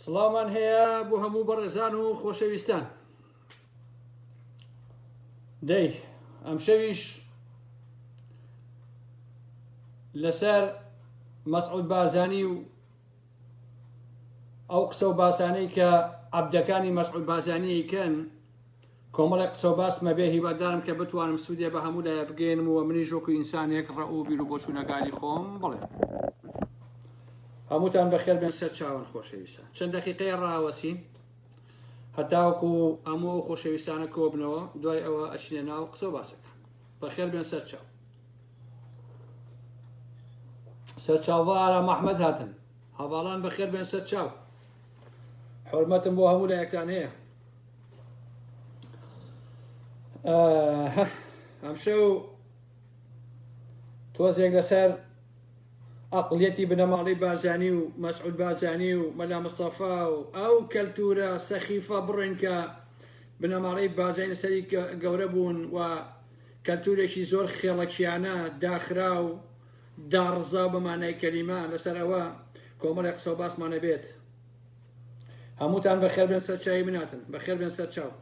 سڵاومان هەیە بۆ هەموو بەڕێزان و خۆشەویستان. دەی ئەم شەویش لەسەر مەسعود بارزانی و ئەو قسە و باسانەی کە عەبدەکانی مەسعود بارزانی ئەیکەن کۆمەڵێک قسە و باسمە بێ، هیوادارم کە بتوانم سوودێ بە هەموو لایە بگەێنم و منیش وەکو ئینسانێک ڕەئوو بیر و بۆچوونەکانی خۆم بڵێ. هەمووتان بەخێر بێن سەر چاوان خۆشەویستان. چەند دەقیقەیە ڕاوەسین هەتاوەکو هەموو ئەو خۆشەویستانە کۆبنەوە، دوای ئەوە ئەچینە ناو قسە و باسەکە. بەخێر بێن سەر چاو. سەر چاوە ئارام ئەحمەد هاتن. هەواڵان بەخێر بێن سەر چاو. حورمەتم بۆ هەموو لایەکان هەیە. ئەم شەو تۆزێک لەسەر ئەقڵیەتی بنەماڵی بارزانی و مەسعود بارزانی و مەلا مستەفا و ئەو کەلتورە سەخیفە بڕێن کە بنەماڵی بارزانی سەری گەورە بوون و کەلتورێکی زۆر خێڵەکیانە داخرا و داڕزا بەمانای کەلیمە. لەسەر ئەوە کۆمەڵێک قسە و باسمانە بێت. هەمووتان بەخێر بێن سەر چاوی مناتن، بەخێر بێن سەر چاو.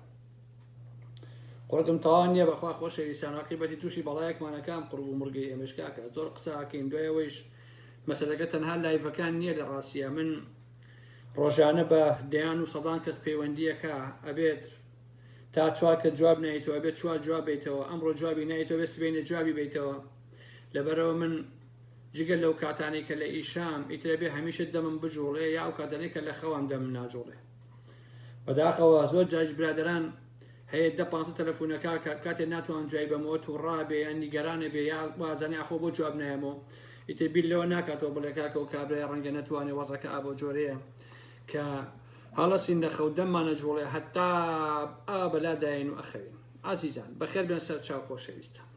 قڕگم تاوان نییە بەخوا خۆشەویستان، عاقیبەتی تووشی بەڵایەکمانەکان قڕب و مرگی ئێمەش کاکە زۆر قسەکەین. دوایەوەیش مەسەلەکە تەنها لایڤەکان نییە لە ڕاستیە، من ڕۆژانە بە دەیان و سەدان کەس پەیوەندیەکە ئەبێت تا چوار کە جواب نایێتەوە، ئەبێت چوار جواب بیتەوە، ئەمڕۆ جوابی نایێتەوە بێت سبەینە جوابی بیتەوە. لەبەرەوە من جگەل لەو کاتانەی کە لە ئیشام ئیترە بێ هەمیشە دەمم بجوڵێ یا ئەو کاتانەی کە لە خەوام دەمم ناجوڵێ. بەداخەوە زۆر جاش برادران هەیە 10-15 تەلەفۆنەکە کاتێ ناتوان جای بەمەوە و ڕابێ یان نیگەرانە بێ یا وازانێ ئاخۆ بۆ جواب نایەمەوە، ئیتر بیر لەوە ناکاتەوە بڵێ کاکە و کابرای ڕەنگە نەتوانێ وەزەکە ئابۆ جۆرەیە کە هەڵەسین لە خەو دەممانە جوڵێ هەتا ئا بەلاداین و ئەخەوین. عەزیزان بەخێر بێن سەر چاو خۆشەویستان.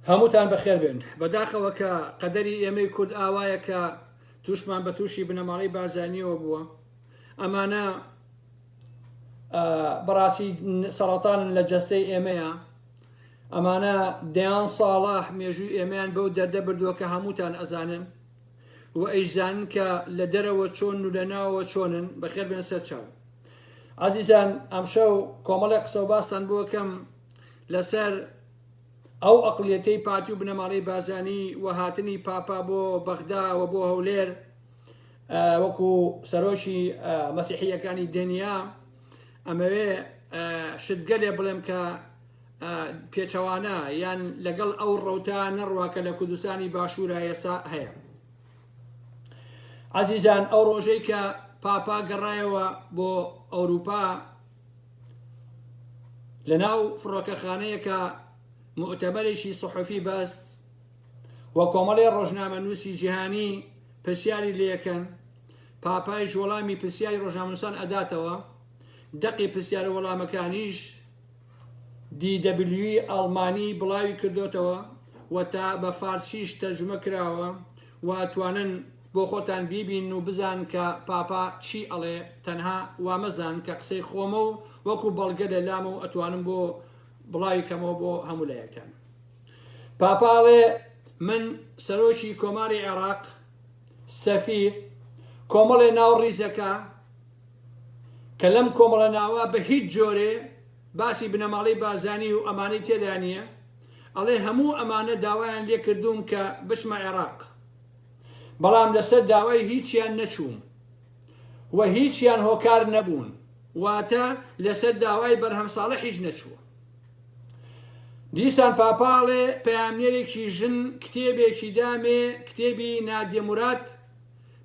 هەمووتان بەخێر بێن. بەداخەوە کە قەدەری ئێمەی کورد ئاوایە کە تووشمان بە تووشی بنەماڵی بارزانیەوە بووە. ئەمانە بەڕاستی سەرەتانن لە جەستەی ئێمەیە. ئەمانە دەیان ساڵە مێژووی ئێمەیان بەو دەردە بردووە کە هەمووتان ئەزانن و ئەیزانن کە لە دەرەوە چۆن و لە ناوەوە چۆنن. بەخێر بێن سەر چاو. عەزیزان ئەمشەو کۆمەڵێک قسە و باستان بۆ کەم لەسەر ئەو ئەقڵیەتەی پاتی و بنەماڵی بارزانی و هاتنی پاپا بۆ بەغدا و بۆ هەولێر وەکو سەرۆشی مەسیحیەکانی دنیا. ئەمەوێ شتگەلێ بڵێم کە پێچەوانە یان لەگەڵ ئەو ڕەوتە نەڕواکە لە کوردستانی باشوورە ئێستا هەیە. عەزیزان ئەو ڕۆژەی کە پاپا گەڕایەوە بۆ ئەوروپا لەناو فڕۆکەخانەیەکە مؤتەمەرێکی سەحوفی بەست و کۆمەڵی ڕۆژنامەنووسی جیهانی پرسیاری لێەکەن. پاپایش وەڵامی پرسیاری ڕۆژنامەنووسان ئەداتەوە. دەقی پرسیارە وەڵامەکانیش DW ئەڵمانی بڵاوی کردوتەوە و تا بە فارسیش تەرجمە کراوە و ئەتوانن بۆ خۆتان بیبین و بزان کە پاپا چی ئەڵێ. تەنها وامەزان کە قسەی خۆمە و وەکو بەڵگە لە لامە و ئەتوانم بۆ بڵاوی کەمەوە بۆ هەموو لایەکان. پاپاڵێ من سەرۆشی کۆماری عێراق سەفیر کۆمەڵێ ناو ڕیزەکە کە لەم کۆمەڵە ناوە بە هیچ جۆرێ باسی بنەماڵی بارزانی و ئەمانەی تێدا نییە. ئەڵێ هەموو ئەمانە داوایان لێ کردووم کە بچمە عێراق، بەڵام لەسەر داوای هیچیان نەچووم و هیچیان هۆکار نەبوون، واتە لەسەر داوای بەرهەم ساڵح هیچ نەچووە. دیسان پاپاڵێ پەیامنێرێکی ژن کتێبێکی دامێ، کتێبی نادیە موراد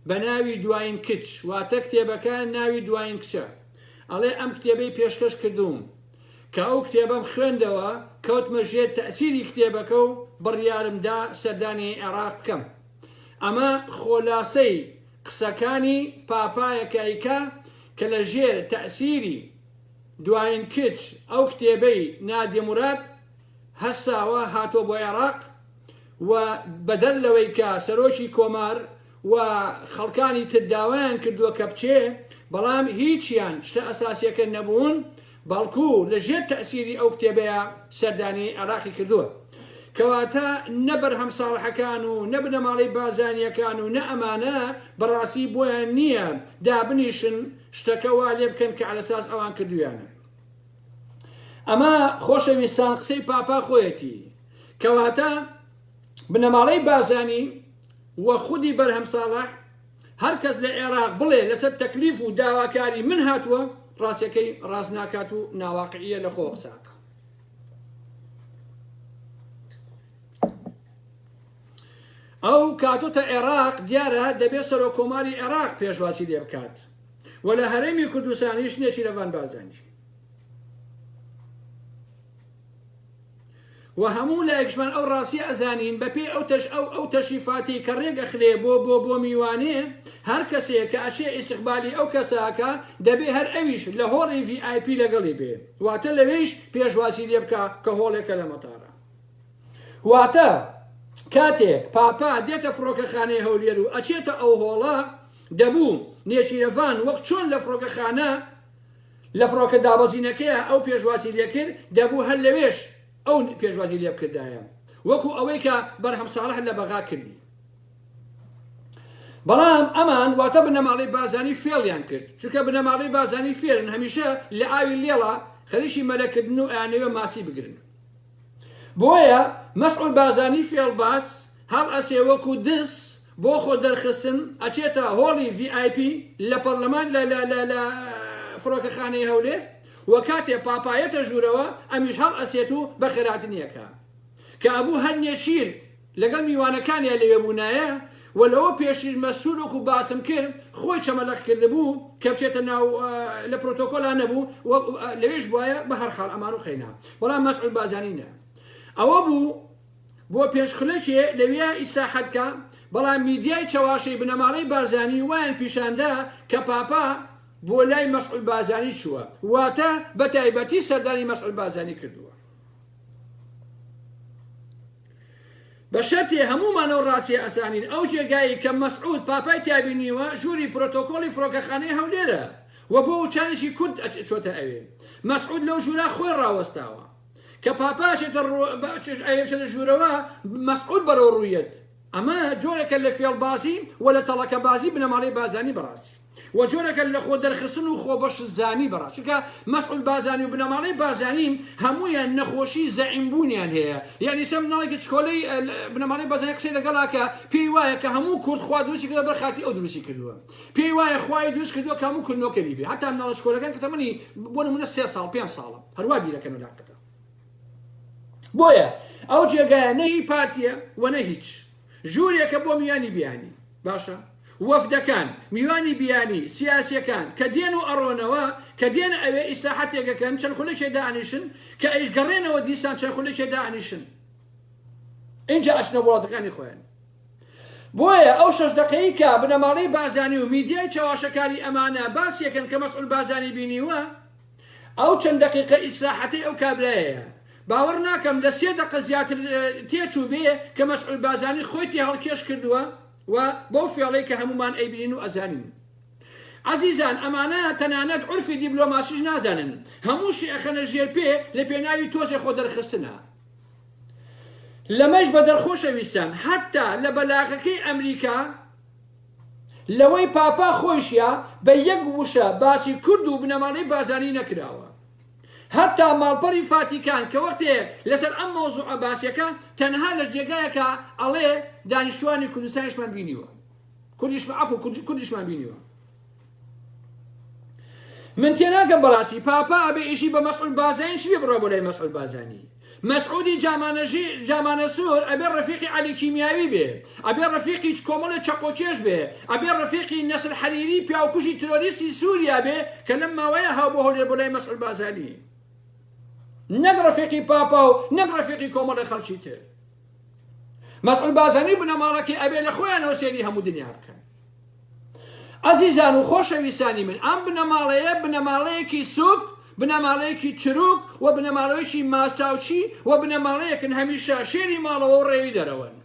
بە ناوی دوایین کچ، واتە کتێبەکە ناوی دوایین کچە. ئەڵێ ئەم کتێبەی پێشکەش کردوم کە ئەو کتێبەم خوێندەوە کەوتمە ژێر تەئسیری کتێبەکە و بڕیارمدا سەردانی عێراق بکەم. ئەمە خۆلاسەی قسەکانی پاپایەکایکە کە لە ژێر تەئسیری دوایین کچ ئەو کتێبەی نادیە موراد هەساوە هاتۆ بۆ عێراق و بەدەر لەوەی کە سەرۆشی کۆمار و خەڵکانی تر داوایان کردووە کە بچێ، بەڵام هیچیان شتە ئەساسیەکە نەبوون، بەڵکو لە ژێر تەئسیری ئەو کتێبەیە سەردانی عێراقی کردووە. کەواتە نە بەرهەم ساڵحەکان و نە بنەماڵەی بازانیەکان و نە ئەمانە بەڕاستی بۆیان نییە دابنیشن شتەکە وا لێ بکەن کە عەلەساس ئەوان کردویانە. ئەمە خۆشەویستان قسەی پاپا خۆیەتی، کەواتە بنەماڵەی بازانی وە خودی بەرهەم ساڵح هەر کەس لە عێراق بڵێ لەسەر تەکلیف و داواکاری من هاتووە ڕاستیەکەی ڕاست ناکات و ناواقعیە لە خۆ قساکە. ئەو کاتۆتە عێراق دیارە دەبێت سەرۆکۆماری عێراق پێشواسی لێ بکات و لە هەرێمی کوردستانیش نێچیرەڤان بازانی و هەموو لایەکشمان ئەو ڕاستی ئەزانین بەپێ ئەو تەشریفاتی کە ڕێگەخلێ بۆ میوانێ هەر کەسێک کە ئەچێ ئیستیقبالی ئەو کەساکە دەبێ هەر ئەویش لە هۆڵی VIP لەگەڵی بێ، واتە لەوێش پێشواسی لێ بکە کە هۆڵێکە لە مەتارە. واتە کاتێک پاپا دێتە فڕۆکەخانەی هەولێر و ئەچێتە ئەو هۆڵە دەبوو نێچیرەڤان وەک چۆن لە فڕۆکەخانە لە فڕۆکە دابەزینەکەیە ئەو پێشواسی لێکرد دەبوو هەر لەوێش ئەو پێشوازی لێ بکردایە وەکو ئەوەی کە بەرهەم ساڵح لە بەغا کردی. بەڵام ئەمان واتە بنەماڵەی بازانی فێڵیان کرد، چونکە بنەماڵەی بازانی فێرن هەمیشە لە ئاوی لێڵە خەریکی مەلەکردن و ئەیانەوێ ماسی بگرن. بۆیە مەسعود بازانی فێڵباس هەڵ ئەسێ وەکو دس بۆ خۆ دەرخستن ئەچێتە هۆڵی VIP لە پەرلەمان لە فڕۆکەخانەی هەولێر و کاتێ پاپایەتە ژوورەوە ئەمیش هەڵ ئەسێت و بە خێراتنیەکە کە ئەبوو هەر نێچیر لەگەڵ میوانەکانیان لەوێ بوونایە و لەوە پێشیش مەسوول وەکو باسم کرد خۆی چەمەلەق کردبوو کە بچێتە ناو لە پرۆتۆکۆلان نەبوو لەوێش بواە بە هەر حاڵ ئەمان و خەینا. بەڵام مەسعود بازانی نە ئەوە بوو بۆ پێشخلەکێ لەوێ ئیساحەتکە، بەڵام میدیای چەواشەی بنەماڵەی بازانی وایان پیشاندا کە پاپا بۆ لای مەسعود بازانی چووە، واتە بە تایبەتی سەردانی مەسعود بازانی کردووە. بە شەرتێ هەمومانەوە ڕاستی ئەسانین ئەو جێگایی کە مەسعود پاپای تیابینیوە ژووری پرۆتۆکۆلی فڕۆکەخانەی هەولێرە و بۆ وچانشی کورد چۆتە ئەوێ. مەسعود لەو ژوورا خۆی ڕاوەستاوە کە پاپاشێتە ئەوێشە لە ژوورەوە مەسعود بەرەو ڕوویەت. ئەمە جۆرێکە لە فێڵبازی و لە تەڵەکە بازی بنەماڵەی بازانی بەڕاستی و جۆرەکە لە خۆ دەرخستن و خۆبەش زانی بەڕاست، چونکە مەسعود بازانی و بنەماڵەی بازانیم هەمویان نەخۆشی زەعیمبوونیان هەیە. یعنی سە مناڵێکی چکۆلەی بنەماڵەی بازانی قسەی لەگەڵاکە پێی وایە کە هەموو کورد خوا دروستی کردووە بەرخاتی ئەو دروستی کردووە، پێی وایە خوای دروست کردووە کە هەموو کورد نۆکەری بێ، هەتا مناڵە چکۆلەکان کە تەمەنی بۆ نمونە 3 ساڵ 5 ساڵە هەروە بیرەکەن و لاقەتە. بۆیە ئەو جێگایە نە هی پارتیە و نە هیچ ژوورێکە بۆ میوانی بیانی باشە وەفدەکان میوانی بیانی سیاسیەکان کە دێن و ئەڕۆنەوە کە دێن ئەوێ ئیساحەتێکەکەن چەند خولەکێ دانیشن کە ئەیش گەڕێنەوە دیسان چەند خولەکێ دانیشن اینجا ئەچنە وڵاتەکانی خۆیان. بۆیە ئەو 6 دقەیە کە بنەماڵەی بازانی و میدیای چاواشەکاری ئەمانە باسیەکەن کە مەسعود بازانی بینیوە ئەو چەند دقیقە ئیسلاحەتی ئەو کابرایەیە باوەڕ ناکەم لە 3 دقە زیاتر تێچوو بێ کە مەسعود بازانی خۆی تێ هەڵکێش کردووە و بۆ فێڵەی کە هەمومان ئەیبینین و ئەزانین. عەزیزان ئەمانە تەنانەت عورفی دیبلۆماسیش نازانن، هەمووشی ئەخەنە ژێر پێ لە پێناوی تۆزی خۆ دەرخستنە. لەمەش بە دەرخۆشەویستان هەتا لە بەلاغەکەی ئەمریکا لەوەی پاپا خۆشیە بە یەک وشە باسی کورد و بنەماڵەی بازانی نەکراوە. هەتا ماڵپەڕی فاتیکان کە وەختێ لەسەر ئەم مۆزوعە باسیەکە تەنها لە جێگایەکە ئەڵێ دانیشتوانی کوردستانیشمان بینیوە، کوردیشمان بینیوە. من تێناگەم بەڕاستی پاپا ئەبێ ئیشی بە مەسعود بازانی چی بێ بڕۆ بۆ لای مەسعود بازانی. مەسعودی جامانە سوور ئەبێ ڕەفیقی عەلی کیمیاوی بێ، ئەبێ ڕەفیقی کۆمەڵە چەقۆکێش بێ، ئەبێ ڕەفیقی نەسر حەریری پیاوکوژی ترۆریستی سووریا بێ کە لەم ماوەیە هاو بۆ هەولێر بۆ لای مەسعود بازانی، نەک ڕەفیقی پاپا و نەک ڕەفیقی کۆمەڵی خەڵکی تر. مەسعود بازانی بنەماڵەکەی ئەبێ لە خۆیانەوە سێری هەموو دنیا بکەن. عەزیزان و خۆشەویستانی من ئەم بنەماڵەیە بنەماڵەیەکی سووک، بنەماڵەیەکی چروک و بنەماڵەیەکی ماستاوچی و بنەماڵەیەکن هەمیشە شێری ماڵەوە و ڕێوی دەرەوەن.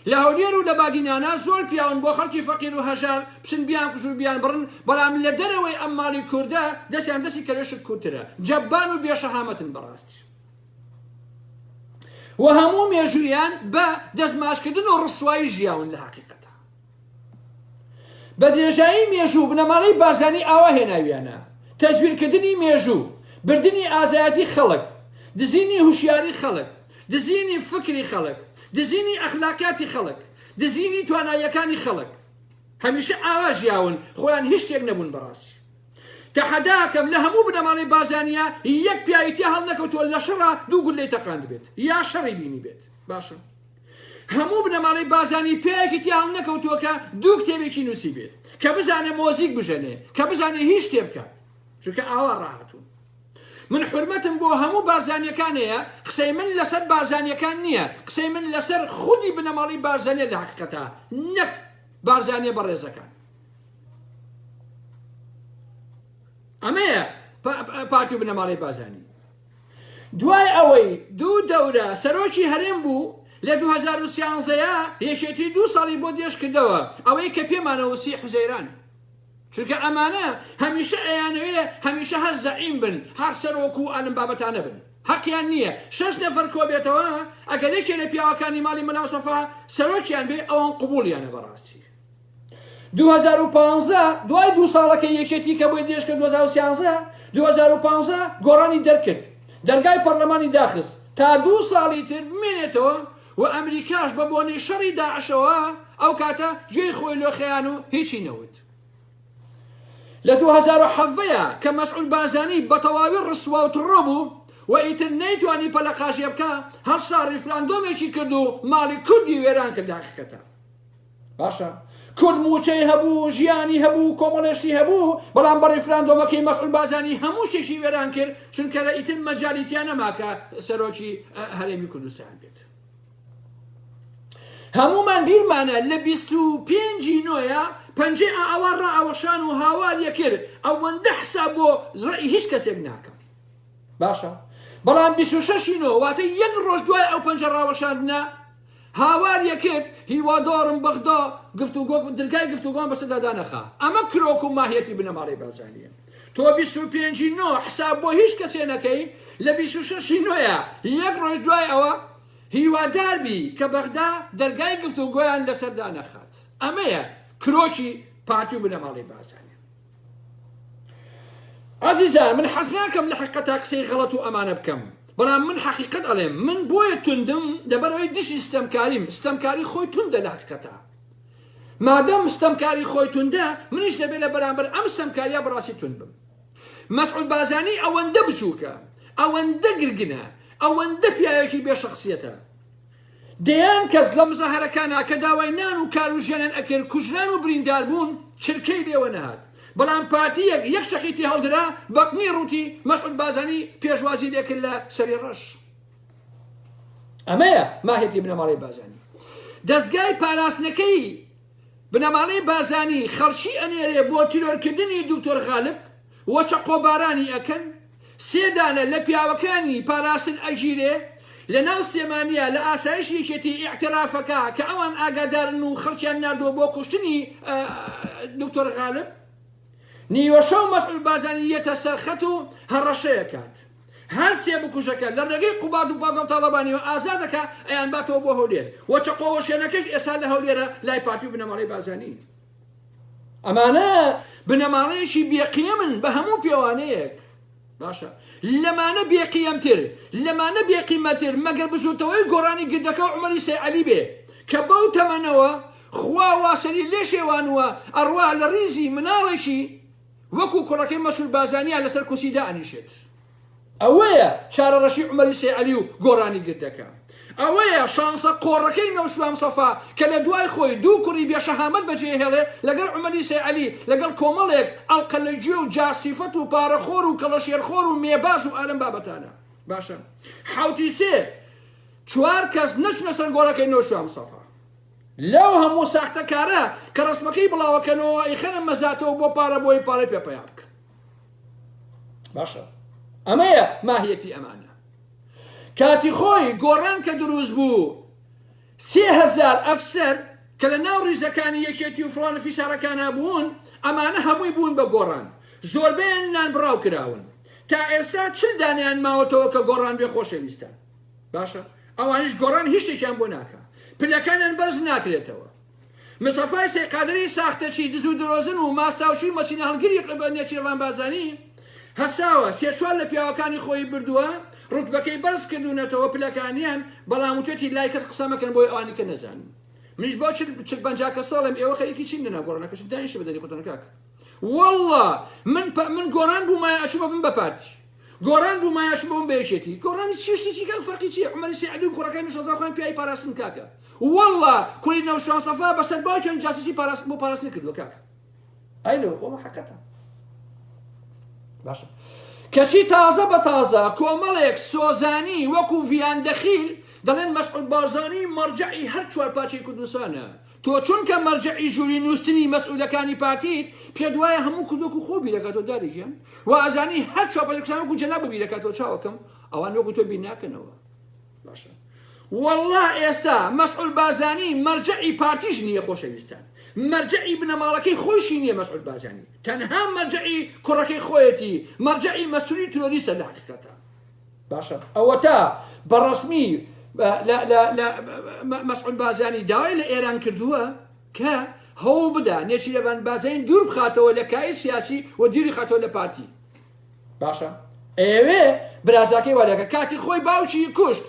لە هەولێر و لە بادینانە زۆر پیاون بۆ خەڵکی فەقیر و هەژار بچن بیان کوژ و بیان بڕن، بەڵام لە دەرەوەی ئەم ماڵی کووردە دەستیان دەستی کەلێشت کورتترە، جەبان و بێشەهامەتن بەڕاستی. و هەموو مێژوویان بە دەستماشکردن و ڕسوایی ژیاون لە حەقیقەتە. بە درێژایی مێژوو بنەماڵەی بارزانی ئاوا هێناویانە، تەزویرکردنی مێژوو، بردننی ئازایەتی خەڵک، دزینی هوشیاری خەڵک، دزینی فکری خەڵک، دزینی ئەخلاقیاتی خەڵک، دزینی تواناییەکانی خەڵک، هەمیشە ئاوا ژیاون، خۆیان هیچ شتێک نەبوون بەڕاستی. تەحەداکەم لە هەموو بنەماڵەی بازانیە یەک پیاوێتی هەڵ نەکەوتووە لە شەڕە دوو گول لێی تەقاند بێت یا شەڕی بینی بێت. باشە هەموو بنەماڵەی بازانی پیاوێکی هەڵ نەکەوتووە کە دوو کتێبێکی نووسی بێت کە بزانێ مۆزیک بژەنێ، کە بزانێ هیچ شتێ بکات، چونکە ئاوا ڕاهاتوون. من حرمەتم بۆ هەموو بارزانیەکان هەیە، قسەی من لەسەر بارزانیەکان نییە، قسەی من لەسەر خودی بنەماڵەی بارزانیە لە حەقیقەتە، نەک بارزانیە بەڕێزەکان. ئەمەیە پارتی و بنەماڵەی بازانی. دوای ئەوەی دوو دەورە سەرۆکی هەرێم بوو لە 2013 هێشێتی 2 ساڵی بۆ دێش کردەوە، ئەوەی کە پێمانەوەسی حوزەیران، چونکە ئەمانە هەمیشە ئەیانەوێ هەمیشە هەر زەعیم بن، هەر سەرۆک و ئالم بابەتانە بن، حەقیان نییە. 6 نەفەر کۆبێتەوە ئەگەر یەکێ لە پیاوەکانی ماڵی مەلا مستەفا سەرۆکیان بێ ئەوان قبوڵیانە بەڕاستی. 2015 دوای 2 ساڵەکە یەکێتی کە بۆی دێشکە 2015 گۆڕانی دەرکرد، دەرگای پەرلەمانی داخست تا 2 ساڵی تر بمێنێتەوە و ئەمریکاش بە بۆنەی شەڕی داعشەوە ئەو کاتە گوێی خۆی لۆخەیان و هیچی نەوت. لە 2017 کە مەسعود بازانی بە تەواوی ڕسوا و تڕۆ بوو و ئیتر نەیتوانی پەلەقاشیە بکە، هەرسا ڕیفراندۆمێکی کرد و ماڵی کوردی وێران کرد لە حەقیقەتە. باشە کورد موچەی هەبوو، ژیانی هەبوو، کۆمەڵێشتی هەبوو، بەڵام بە ڕیفراندۆمەکەی مەسعود بازانی هەموو شتێکی وێران کرد، چونکە لە ئیتر مەجالیتیان نەماکە سەرۆکی هەرێمی کوردستان بێت. هەمومان بیرمانە لە 25 نۆیە پەنجێ ئاوا ڕائەوەشان و هاواریە کرد، ئەوەندە حساب بۆ ڕێی هیچ کەسێک ناکەم. باشە بەڵام 26 نۆ واتە یەک ڕۆژ دوای ئەو پەنجە ڕاوەشاندنە هاواریە کرد، هیوادارم بەغدا دەرگای گفتوگۆم بەسەردا نەخا. ئەمە کرۆک و ماهیەتی بنەماڵەی بازانیە. تۆ 25 نۆ حساب بۆ هیچ کەسێ نەکەی، لە 26 نۆیە یەک ڕۆژ دوای ئەوە هیوادار بی کە بەغدا دەرگای گفتوگۆیان لەسەردا نەخات. ئەمەیە کرۆکی پارتی و بنەماڵەی بازانیە. عەزیزان من حەز ناکەم لە حەقیقەتا قسەی غەڵەت و ئەمانە بکەم، بەڵام من حەقیقەت ئەڵێم، من بۆیە توندم دەبەرەوەی دشی ستەمکاری خۆی توندە لە حەقیقەتا. مادەم ستەمکاری خۆی توندە، منیش دەبێت لە بەرامبەر ئەم ستەمکاریە بەڕاستی تند بم. مەسعود بازانی ئەوەندە بچووکە، ئەوەندە گرگنە، ئەوەندە پیاوێکی بێشەخسیەتە. دەیان کەس لە مزەهەرەکانە کە داوای نان و کار و ژیانیان ئەکرد، کوژران و بریندار بوون، چرکەی لێوە نەهات. بەڵام پارتیەک یەک شەقیتی هەڵدرا، بەقنی ڕووتی مەسعود بازانی پێشوازی لێکرد لە سەری ڕەش. ئەمەیە ماهیەتی بنەماڵەی بازانی. دەستگای پاراستنەکەی بنەماڵەی بازانی خەڵکی ئەنێرێ بۆ تیرۆرکردنی دوکتۆر غالب، وەچە قۆبارانی ئەکەن، 3 دانە لە پیاوەکانی پاراستن ئەگیرێ لە ناو سلێمانیە لە ئاسایشی یەکێتی ئیعترافەکە کە ئەوان ئاگادارن و خەڵکیان ناردووە بۆ کوشتنی دکتۆر غالب. نیوە شەو مەسعود بازانی یەتە سەرخەت و هەڕەشەیە کات، هەر 3 بکوژەکە لە ڕێگەی قوباد و بادڵ تاڵەبانیەوە ئازادەکە ئەیان باتەوە بۆ هەولێر، وەچە قۆوەشێنەکەش ئێستا لە هەولێرە لای پارتی و بنەماڵەی بازانی. ئەمانە بنەماڵەیەکی بێقیەمن بە هەموو پێوانەیەک. باشە لەمانە بێقیەمتر، لەمانە بێقیمەتر مەگەر بزوتەوەی گۆڕانی گردەکە و عومەری سەیعەلی بێ کە بەو تەمەنەوە خوا واسەری لێ شێوانوە ئەڕوا لە ڕیزی مناڵێکی وەکو کوڕەکەی مەسعود بازانیە لەسەر کورسیدا ئەنیشێت. ئەوەیە چارەڕەشی عومەری سەیعەلی و گۆڕانی گردەکە. ئەوەیە شانسە قۆڕەکەی نەوشوام سەفا کە لە دوای خۆی 2 کوڕی بێشەهامەت بەجێهێڵێ لەگەڵ عومەری سەیعەلی لەگەڵ کۆمەڵێک ئەڵقەلەجێ و جاسیفەت و پارەخۆر و کەڵەشێرخۆر و مێباز و ئالەم بابەتانە. باشە 4 کەس نەچنە سەر گۆڕەکەی نەوشوام سەفا. لەو هەموو ساختەکارە کە ڕسمەکەی بڵاوەکەنەوە ئیخەنە مەزاتەوە بۆ پارە بۆی پارەی پێپەیا بکە. باشە ئەمەیە ماهیەتی ئەمانە. کاتی خۆی گۆڕان کە دروست بوو 3000 ئەفسەر کە لە ناو ڕیزەکانی یەکێتی و فڵانە فیسارەکانە بوون، ئەمانە هەمووی بوون بە گۆڕان، زۆربەیان نان بڕاو کراون. تا ئێستا 40 دانیان ماوەتەوە کە گۆڕان بێ خۆشەویستە. باشە ئەوانش گۆڕان هیچ شتێکیان بۆ ناکە پلەکانیان بەرز ناکرێتەوە مستەفای سێقادری ساختەچی دز و درۆزن و ماستاوشی مەچینە هەڵگیری نێچیرەوان بازانی هەساوە سێ چوار لە پیاوەکانی خۆی بردووە ڕوتبەکەی بەرز کردوونەتەوە پلەکانیان بەڵام وتێتی لای کەس قسە مەکەن بۆی ئەوانی کە نەزانن منیش بۆ چل پەنجا ساڵم ئێوە خەریکی چین لەنا گۆڕانەکەش دانیشە بەدەری خۆتان کاک والله من گۆڕان بوومایە ئەچوومە بم بە پارتی گۆڕان بوومایە ئەچوومە بم بە یەکێتی گۆڕانی چی شتێکی کە فەرقی چییە عومەری سعدی و کوڕەکەی نوشەزاخوایان پیاوی پاراستن کاکە والله کوڕی نەوشان سەفا بەسەر باوکیان جاسوسی پاراستن بۆ پاراستن کردووە کاکە ئەی لەوە وەڵڵا حەقەتە باشە کەچی تازە بە تازە کۆمەڵێک سۆزانی وەکو ڤیان دەخیل دەڵێن مەسعود بارزانی مەرجعی هەر چوار پاچەی کوردستانە تۆ چونکە مەرجعی ژووری نووسنی مەسئولەکانی پارتیت پێت وایە هەموو کردووەک و خۆ بیرەکاتەوە داریژیان و ئازانی هەر چوار پاچەی وەکو جەناب بیرەکاتەوە چاوەکەم ئەوان وەکو تۆ بیر ناکەنەوە باشە والله ئێستا مەسعود بارزانی مەرجعی پارتیش نییە خۆشەویستان مەرجعی بنەماڵەکەی خۆشی نییە مەسعود بارزانی تەنها مەرجعی کوڕەکەی خۆیەتی مەرجعی مەسئولی ترۆریستە لە حەقیقەتە باشە ئەوە تا بەڕەسمی مەسعود بارزانی داوای لە ئێران کردووە کە هەوڵ بدا نێچیرەوان بارزانی دوور بخاتەوە لە کای سیاسی و دووری خاتەوە لە پارتی باشە ئێوێ برازاکەی وەرەکە کاتی خۆی باوکی کوشت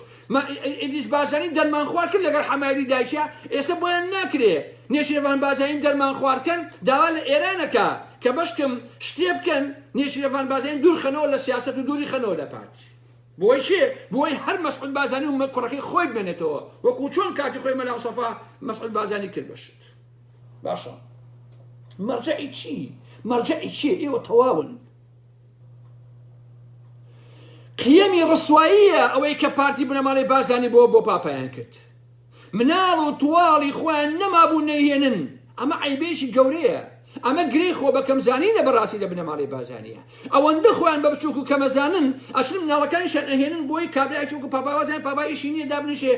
ئیدریس بارزانی دەرمان خوارد کرد لەگەڵ حەمایەتی دایکە ئێستا بۆیان ناکرێ نێچیرەوان بارزانی دەرمان خواردکەن داوا لە ئێرانەکە کە بەشکم شتێ بکەن نێچیرەوان بارزانی دوور خەنەوە لە سیاست و دووری خەنەوە لە پارتی بۆی چێ بۆی هەر مەسعود بارزانی و کوڕەکەی خۆی بمێنێتەوە وەکو چۆن کاتی خۆی مەلا مستەفا مەسعود بارزانی کرد بەشت باشە مەرجعی چی مەرجعی چی ئێوە تەواون قیەمی ڕسواییە ئەوەی کە پارتی بنەماڵی بارزانی بۆ پاپایان کرد مناڵ و تواڵی خۆیان نەمابوو نەهێنن ئەمە عیبێشی گەورەیە ئەمە گرەی خۆ بە کەمزانینە بەڕاستی لە بنەماڵی بارزانیە ئەوەندە خۆیان بە بچووک و کەمەزانن ئەچن مناڵەکانیشان ئەهێنن بۆی کابراایکی وەکو پاپاوازیان پاپایشی نییە دابنیشێ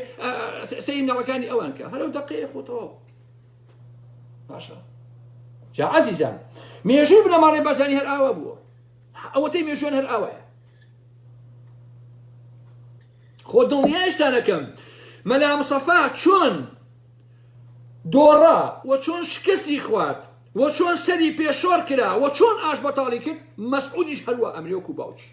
سەی مناڵەکانی ئەوان کە هەرەو دەقەیە خۆتەوە باشە جا عەزیزان مێژووی بنەماڵی بارزانی هەر ئاوا بووە ئەوەتەی مێژویان هەر ئاوایە خۆ دڵنیایشتانەکەم مەلا مستەفا چۆن دۆڕا و چۆن شکستی خوارد و چۆن سەری پێشۆر کرا و چۆن ئاش بەتاڵی کرد مەسعودیش هەروە ئەمرێوەکو باوکی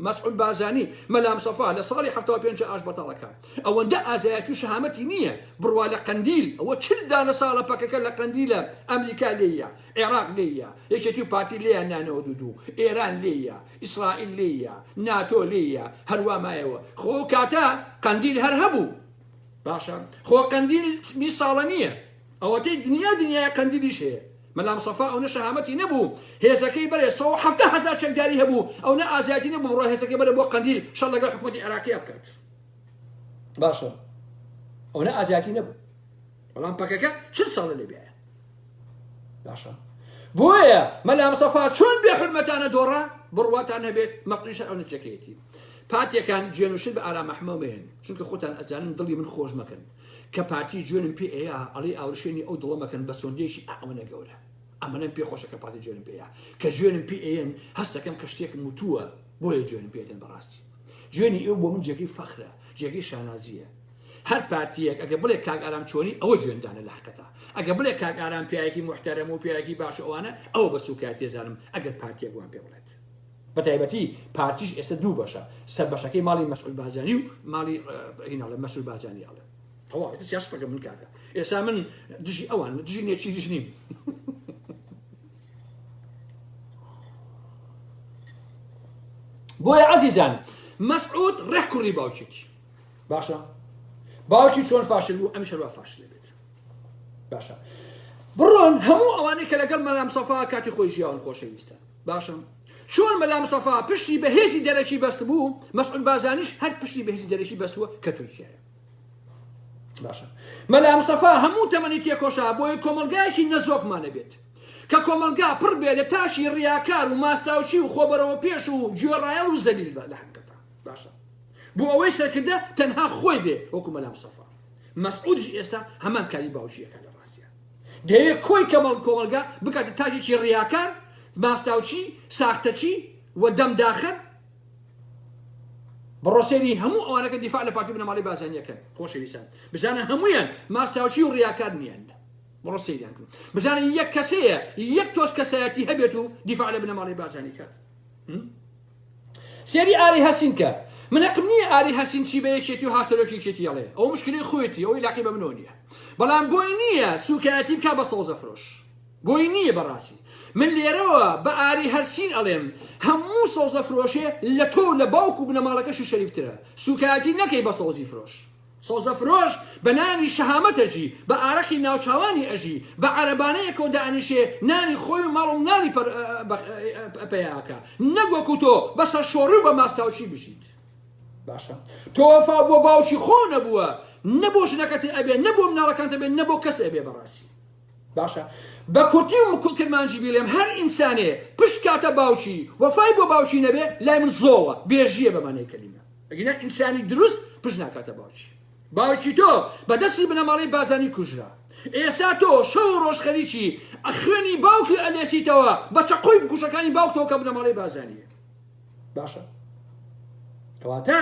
مەسعود بارزانی مەلا مستەفا لە ساڵی 75 ئاش بەتاڵەکە ئەوەندە ئازایەتی و شەهامەتی نییە بڕوا لە قەندیل ئەوە 40 دانە ساڵە پەکەکە لە قەندیلە ئەمریکا لێیە عێراق لێیە یەکێتی و پارتی لێیە نانەوە دوو ئێران لێیە ئیسرائیل لێیە ناتۆ لێیە هەروە مایەوە خۆ کاتە قەندیل هەر هەبوو باشە خۆ قەندیل 20 ساڵە نییە ئەوەتەی دنیای قەندیلیش هەیە مەلا مستەفا ئەو نە شەهامەتی نەبوو هێزەکەی بەرێ 170,000 چەکداری هەبوو ئەو نە ئازایەتی نەبوو بڕۆ هێزەکەی بەرێ بۆ قەندیل شەڕ لەگەڵ حکومەتی عێراقیە بکات باشە ئەو نە ئازایەتی نەبوو بەڵام پەکەکە 40 ساڵە لێبیایە باشە بۆیە مەلا مستەفا چۆن بێ حورمەتانە دۆڕا بڕواتان هەبێت مەقدیش ئەو نەچەکەیەتی پاتێکان جێنووشت بە ئارام محمەوە بهێن چونکە خۆتان ئەزانن دڵی من خۆش مەکەن کە پارتی جوێنم پێ ئەیە ئەڵێ ئاوشێنی ئەو دڵە مەکەن بە سۆندێکی ئەمەنە گەورە ئەمەنەم پێ خۆشە کە پارتی جوێنم پێەیە کە جوێنم پێ ئەیەن هەستەکەم کە شتێکم وتووە بۆیە جوێنم پێدەن بەڕاستی جوێنی ئێوە بۆ من جێگەی فەخرە جێگەی شانازیە هەر پارتیەک ئەگە بڵێ کاک ئارام چۆنی ئەوە جوێندانە لە حقەتە ئەگە بڵێ کاک ئارام پیاەکی محتەرەم و پیاەکی باش ئەوانە ئەوە بە سوکاتی زانم ئەگەر پارتیەک وان پێ بڵێت بەتایبەتی پارتیش ئێستا دوو بەشە سەر بەشەکەی ماڵی مەسعود بارزانی و ماڵی هیناڵە مەسعود بارزانی ئەڵێ تەواو سیاستەکە من کاکە ئێستا من دژی ئەوان دژی نێچیریش نیم بۆیە عەزیزان مەسعود ڕێک کوڕی باوکیەتی باشە باوکی چۆن فاشل بوو ئەمیش هەروە فاشل بێت باشە بڕۆن هەموو ئەوانەی کە لەگەڵ مەلا مستەفا کاتی خۆی ژیاون خۆشەویستە باشە چۆن مەلا مستەفا پشتی بە هێزی دەرەکی بەست بوو مەسعود بارزانیش هەر پشتی بە هێزی دەرەکی بەستووە کە تورکیایە باشە مەلا مستەفا هەموو تەمەنی تێکۆشا بۆی کۆمەلگایەکی نەزۆکمانە بێت کە کۆمەلگا پڕ بێ لە تاشی ڕیاکار و ماستاوچی و خۆبەرەوە پێش و گوێڕایەڵ و زەلیل بە لە حقیقەتە باشە بۆ ئەوەی سەرکردە تەنها خۆی بێ وەکو مەلا مستەفا مەسعودش ئێستا هەمان کاری باوشیەکە لە ڕاستیە دەیەوێت کۆی کۆمەلگا بکاتە تاجێکی ڕیاکار ماستاوچی ساختەچی و دەمداخەر بڕۆسێری هەموو ئەوانەکە دیفاع لە پارتی بنەماڵی بازانیەکەن خۆشەویستان بزانە هەمویان ماستاوچی و ڕیاکار نیان بڕۆسێریان کرد بزانە یەک کەسەیە یەک تۆز کەسایەتی هەبێت و دیفاع لە بنەماڵی بازانی کات سێری ئاری هەسین کە منەقم نییە ئاری هەسین چی بە یەکێتی و هاتەرۆکی کێتی ئەڵێ ئەو مشکلی خۆیەتی ئەوەی لاقی بە منۆ نییە بەڵام بۆی نییە سوکایەتی بکە بە سەوزە فرۆش بۆی نییە بەڕاستی من لێرەوە بە ئاری هەرسین ئەڵێم هەموو سەوزە فرۆشێ لە تۆ لە باوک و بنەماڵەکەشی شەریفترە سوکایەتی نەکەی بە سەوزی فرۆش سەوزە فرۆش بە نانی شەهامەتەژی بە ئارەقی ناوچاوانی ئەژی بە عەرەبانەیەکەوە دانیشێ نانی خۆی و ماڵ و نانی پەیاکە نەگوەکو تۆ بەسەر شۆڕی بە ماستاوچی بژیت باشە تۆ وەفا بۆ باوکی خۆ نەبووە نەبۆ ژنەکەتی ئەبێ نەبۆ مناڵەکانتە بێ نەبۆ کەس ئەبێ بەڕاستی باشە بە کورتی و کرمانجی بێڵێم هەر ئینسانێ پشت کاتە باوکی وەفای بۆ باوکی نەبێ لای من زۆوە بێژیە بەمانەی کەلیمە ئەگەر ئینسانی دروست پشت ناکاتە باوکی باوکی تۆ بەدەستی بنەماڵی بازانی کوژرا ئێستا تۆ شەو ڕۆژ خەریکی خوێنی باوکی ئەلێسیتەوە بە چەقۆی بکوشەکانی باوکتەوە کە بنەماڵی بازانیە باشە کەواتە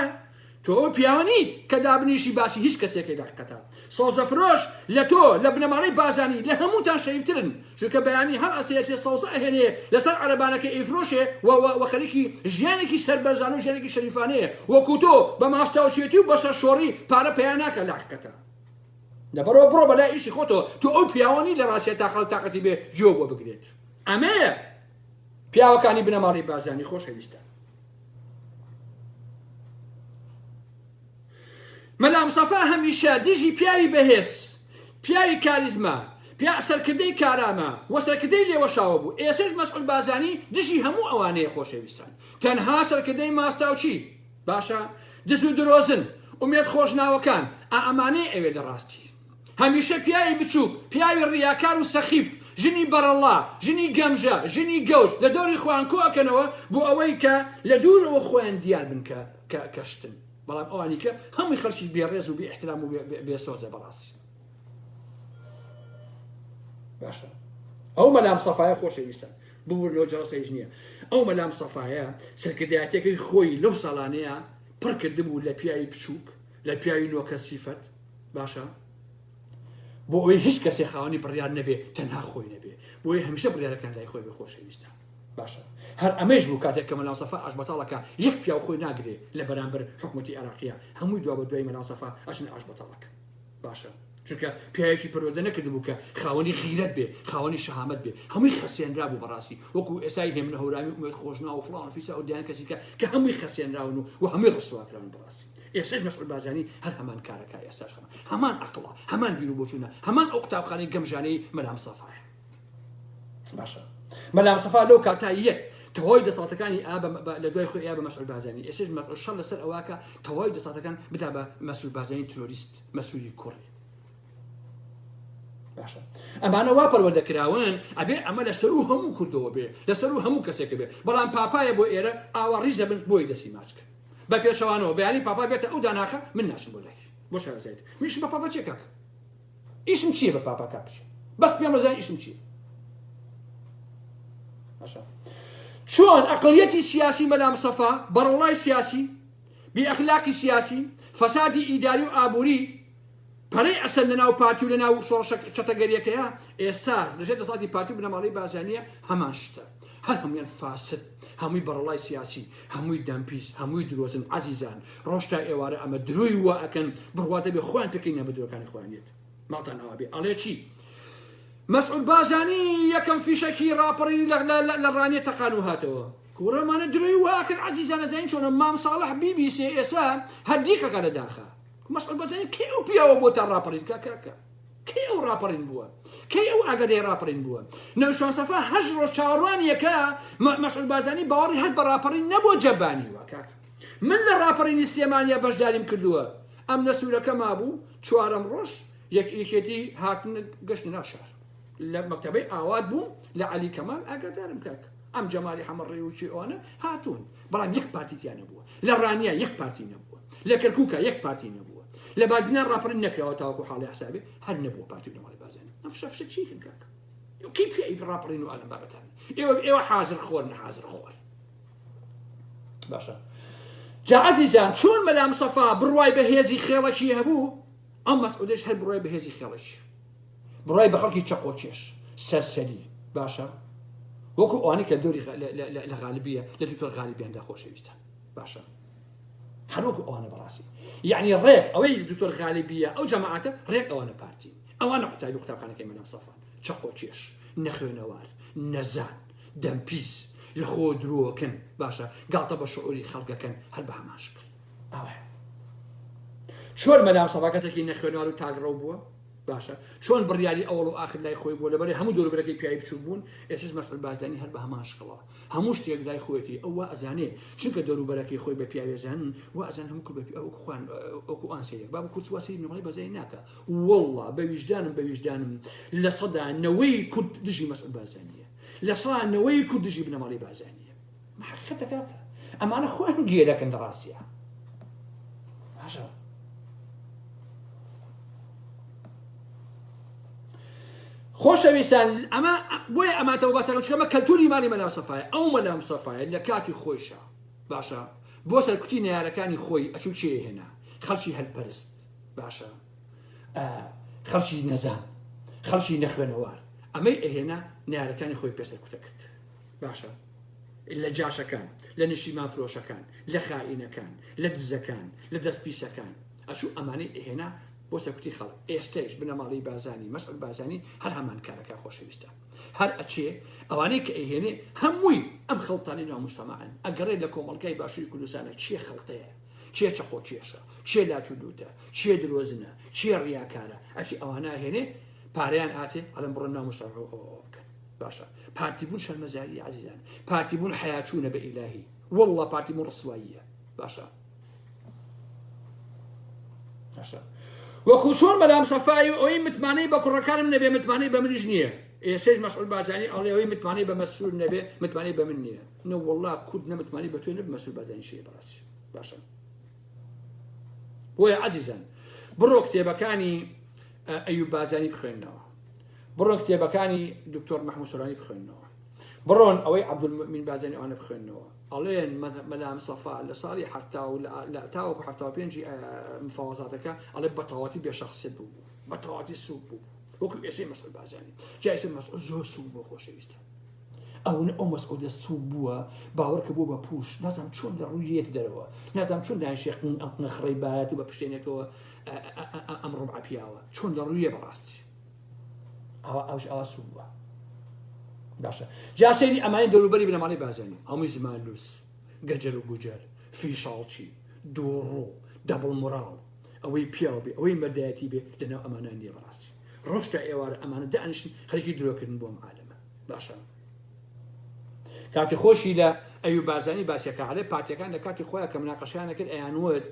تۆ پیاوەنیت کە دابنیشی باسی هیچ کەسێکی داقەتە سەوزە فرۆش لە تۆ لە بنەماڵی بازانی لە هەمووتان شەریفترن چونکە بەیانی هەر ئەسێسی سەوزە ئەهێنێ لەسەر عەرەبانەکە ئیفرۆشێ و خەریکی ژیانێکی سەربەرزان و ژیانێکی شەریفانەیە وەکو تۆ بە ماستاوچێتی و بەسەر شۆڕی پارە پێیان ناکە لاقەتە لەبەرەوە بڕۆ بەلای ئیشی خۆتۆ تۆ ئەو پیاوەنی لە ڕاستیە تا خەڵک تاقەتی بێ جۆ بۆ بگرێت ئەمەیە پیاوەکانی بنەماڵی بازانی خۆشەویستە مەلا مستەفا هەمیشە دژی پیاوی بەهێز پیاوی کاریزما پیا سەرکردەی کارامە و سەرکردەی لێوەشاوە بوو ئێسش مەسعود بازانی دژی هەموو ئەوانەیە خۆشەویستان تەنها سەرکردەی ماستاوچی باشە دز و درۆزن ئومێد خۆشناوەکان ئەمانەیە ئەوێ لە ڕاستی هەمیشە پیاوی بچووک پیاوی ڕیاکار و سەخیف ژنی بەرەڵا ژنی گەمژە ژنی گەوش لە دۆری خۆیان کۆکەنەوە بۆ ئەوەی کە لە دوورەوە خۆیان دیار بن کە کەشتن بەڵام ئەوانی کە هەمووی خەڵکی بێڕێز و بێئیحترام و بێسۆزە بەڕاستی باشە ئەو مەلا مستەفایە خۆشەویستە ببوور لەوە جەڕەسەیش نییە ئەو مەلا مستەفایە سەرکردایەتەکەی خۆی لەو ساڵانەیە پڕ کردبوو لە پیاوی بچووک لە پیاوی نۆکە سیفەت باشە بۆ ئەوەی هیچ کەسێ خاوەنی بڕیار نەبێ تەنها خۆی نەبێ بۆ ئەوەی هەمیشە بڕیارەکان لای خۆی بێ خۆشەویستە باشە هەر ئەمەش بوو کاتێک کە مەلا مستەفا ئاشبەتاڵەکە یەک پیاو خۆی ناگرێ لە بەرامبەر حکومەتی عێراقیە هەمووی دوا بە دوای مەلا مستەفا ئەچنە ئاشبەتاڵەکە باشە چونکە پیاوێکی پەروەردە نەکردبوو کە خاوەنی غیرەت بێ خاوەنی شەهامەت بێ هەمووی خەسێنرا بوو بەڕاستی وەکو ئێستای هێمنە هەورامی ئومێد خۆشنا و فڵان فیسا و دیان کەسی کە هەمووی خەسێنراون و هەمووی ڕسواکراون بەڕاستی ئێستاش مەسعود بازانی هەر هەمان کارەکە ئێستاش هەمان عەقڵە هەمان بیر و بۆچوونە هەمان ئەو قوتابخانەی گەمژانەی مەلا مستەفایە باشە مەلا مستەفا لەو کاتا یەک تەواوی دەسەڵاتەکانی لە دوای خۆی ئا بە مەسعود بازانی ئێستاش مەسعود شەڕ لەسەر ئەواکە تەواوی دەسەڵاتەکان بدا بە مەسعود بازانی تۆریست مەسعودی کوڕی باشە ئەمانە وا پەروەردەکراون ئەبێ ئەمە لەسەر و هەموو کوردەوە بێ لەسەر و هەموو کەسێکە بێ بەڵام پاپایە بۆ ئێرە ئاوا ڕیز دەبن بۆی دەستی ماچکە بە پێشەوانەوە بەیانی پاپا بێتە ئەو داناخە من ناچم بۆ لای بۆ شارەزایت میشم بە پاپا چێ کاک ئیشم چییە بە پاپا کاکش بەس پێم ڕزای ئیشم چییە باشە چۆن ئەقڵیەتی سیاسی مەلا مستەفا بەڕەوڵای سیاسی بێئەخلاقی سیاسی فەسادی ئیداری و ئابووری پەرەی ئەسەر لەناو پارتی و لەناو شۆڕشە چەتەگەریەکەیە ئێستا لەژێر دەسەڵاتی پارتی و بنەماڵی بازانیە هەمان شتە هەر هەمویان فاسد هەمووی بەڕەوڵای سیاسی هەمووی دەمپیس هەمووی درۆزن عەزیزان ڕۆژتا ئێوارە ئەمە دروی وا ئەکەن بڕواتە بێ خۆیان پێکەینە بە درۆکانی خۆیانێت ماڵتان ئەوا بێ ئەڵێ چی مەسعود بازانی یەکەم فیشەکی ڕاپەڕی لە ڕانیە تەقان و هاتەوە کوڕەمانە دروی وا ئەکەن عەزیزانە زین چۆنە مام ساڵح BBC ئێستا هەردیکەکە لە داخە مەسعود بازانی کێ ئەو پیاوە بۆ تا ڕاپەڕین کاکە کێ ئەو ڕاپەڕین بووە کێ ئەو ئاگادەی ڕاپەڕین بووە نەوشان سەفا هەژ ڕۆژ چاوەڕوانیەکە مەسعود بازانی باوەڕی هەر بە ڕاپەڕین نەبووە جەبانی وە کاکە من لە ڕاپەڕینی سلێمانیە بەشداریم کردووە ئەم نەسوورەکە مابوو چوارەم ڕۆژ یەکێتی هاتن گەشت ناو شار لە مەکتەبەی ئاوات بووم لە عەلی کەمال ئاگادارم کاکە ئەم جەمالی حەمەڕێ و چی ئەوانە هاتوون بەڵام یەک پارتییان نەبووە لە ڕانیە یەک پارتی نەبووە لە کەرکووکە یەک پارتی نەبووە لە بادنان ڕاپەڕین نەکراوە تاوەکو حاڵی حسابێ هەر نەبووە پارتی بنەماڵی بازانی ئەم فشە چیکن کاکە کی پێی ڕاپەڕین و ئەلەم بابەتان ئێوە حازر خۆر نەحازر خۆر باشە جا عزیزان چۆن مەلا مستەفا بڕوای بە هێزی خێڵەکی هەبوو ئەم مەسعودش هەر بڕوای بە هێزی خێڵەش بڕوای بە خەڵکی چەقۆکێش سەرسەری باشە وەکو ئەوانەی کە دەوری لە غالیبیە لە دوکتۆر غالیبیاندا خۆشەویستە باشە هەر وەکو ئەوانە بەڕاستی یعنی ڕێک ئەوەی دوکتۆر غالیبیە ئەو جەماعەتە ڕێک ئەوانە پارتی ئەوانە قوتابی قوتابخانەکەی مەلا مستەفا چەقۆکێش نەخوێنەوار نەزان دەمپیس لە خۆ درۆکن باشە گاڵتە بە شعوری خەڵکەکەن هەر بە هەمان شکل ئەوە چۆن مەلا مستەفا کەسێکی نەخوێنەوار و تاگڕەو بووە باشە چۆن بڕیاری ئەوڵ و ئاخر لای خۆی بووە لەبەرەی هەموو دەوروبەرەکەی پیاوی بچوو بوون ئێستش مەسعود بارزانی هەر بە هەمان شکڵەوە هەموو شتێک لای خۆیەتی ئەو وا ئەزانێ چونکە دەوروبەرەکەی خۆی بە پیاوی ئەزانن وا ئەزان هەموو کرد بە خوان ئەوکو ئان سەیرێک با بە کورد سواسی نەمەڵی بەزای ناکە وەڵڵا بە ویژدانم لە سەدا نەوەی کورد دژی مەسعود بارزانیە لە سەدا نەوەی کورد دژی بنەماڵی بارزانیە حقیقەتە کاکە ئەمانە خۆیان گێرەکەن ڕاستیە باشە خۆشەویستان ئەمە بۆیە ئەماتەوە باسەکەم چکەمە کەلتوری ماڵی مەلا مستەفایە ئەو مەلا مستەفایە لە کاتی خۆیشە باشە بۆ سەرکوتی نەیارەکانی خۆی ئەچوو کێ هێنا خەڵکی هەلپەرست باشە خەڵکی نەزان خەڵکی نەخوێنەوار ئەمەی ئەهێنا نەیارەکانی خۆی پێسەرکوتە کرد باشە لە جاشەکان لە نیشتیمان فرۆشەکان لە خائینەکان لە دزەکان لە دەستپیسەکان ئەچوو ئەمانەی ئەهێنا بۆ سەرکوتی خەڵک ئێستەش بنەماڵی بازانی مەسعود بازانی هەر هەمان کارەکە خۆشەویستە هەر ئەچێ ئەوانەی کە ئەهێنێ هەمووی ئەم خەڵتانی ناو مجتەمەعن ئەگەڕێت لە کۆمەڵگەی باشووری کوردستانە چێ خەڵتەیە چێ چەقۆکێشە چێ لاتولوتە چێ درۆزنە چێ ڕیاکارە ئەچی ئەوانە هێنێ پارەیان هاتێ ئەڵم بڕۆن ناو مجتەمەع بکەن باشە پارتیبوون شەرمەزاری عەزیزان پارتیبوون حەیاچوونە بە ئیلاهی وەڵڵا پارتیبوون ڕسواییە باشە باشە وەکو چۆن مەلا مستەفای ئەوەی متمانەی بە کوڕەکانم نەبێ متمانەی بە منیش نییە ئێستش مەسعود بارزانی ئەڵێ ئەوەی متمانەی بە مەسعود نەبێ متمانەی بە من نییە نە وەڵڵا کورد نە متمانەی بە تۆ نە بە مەسعود بارزانی شەیە بەڕاستی باشە بۆیە عەزیزان بڕۆ کتێبەکانی ئەیوب بارزانی بخوێننەوە بڕۆ کتێبەکانی دکتۆر مەحموود سۆرانی بخوێننەوە بڕۆن ئەوەی عەبدولمومین بارزانی ئەوانە بخوێننەوە ئەڵێن مەلا مستەفا لە ساڵی تاوەکو 75 مفاوەزاتەکە ئەڵێ بەتەواتی بێشەخصیەت بوو بەتەواتی سووک بوو وەکو ئێسەی مەسعود بارزانی جا ئێسەی مەسعود زۆر سووک بووە خۆشەویستە ئەو مەسعودە سووک بووە باوەڕکە بوو بە پوش نازانم چۆن لە ڕوویەتی دەرەوە نازانم چۆن دانیشێق نەخڕەی بایەتی بە پشتێنێکەوە ئەم ڕووبعە پیاوە چۆن لە ڕوویە بەڕاستی ئەوە سووک بووە باشە جا سەیری ئەمانەی دەوروبەری بنەماڵی بارزانی هەمووی زمانلووس گەجەر و گوجەر فیشاڵچی دووڕۆ دەبڵ موراڵ ئەوەی پیاو بێ ئەوەی مەردایەتی بێ لەناو ئەمانە نییە بەڕاستی ڕۆژتا ئێوارە ئەمانە دانیشن خەڵکی درۆکردن بۆم عالەمە باشە کاتی خۆشی لە ئەیوب بارزانی باسیەکە عەلێ پارتیەکان لە کاتی خۆیان کە مناقەشیانە کرد ئەیانوت